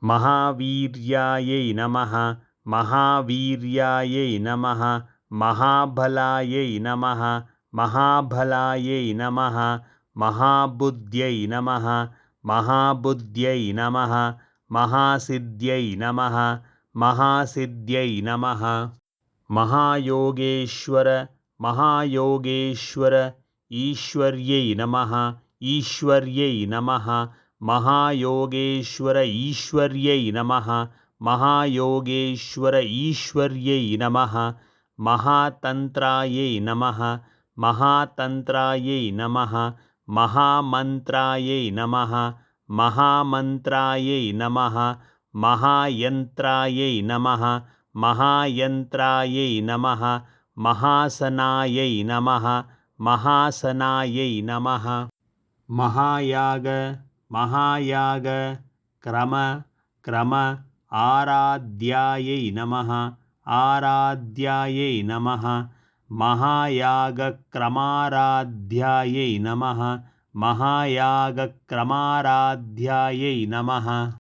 महावीर्यायै नमः महावीर्यायै नमः महाबलायै नमः महाबलायै नमः महाबुद्ध्यै नमः महाबुद्ध्यै नमः महासिद्ध्यै नमः महासिद्ध्यै नमः महायोगेश्वर महायोगेश्वर ईश्वर्यै नमः ईश्वर्यै नमः महायोगेश्वर ईश्वर्यै नमः महायोगेश्वर ईश्वर्यै नमः महातन्त्रायै नमः महातन्त्रायै नमः महामन्त्रायै नमः महामन्त्रायै नमः महायन्त्रायै नमः महायन्त्रायै नमः महासनायै नमः महासनायै नमः महायाग महायाग क्रम आराध्यायै नमः आराध्यायै नमः महायागक्रमाराध्यायै नमः महायागक्रमाराध्यायै नमः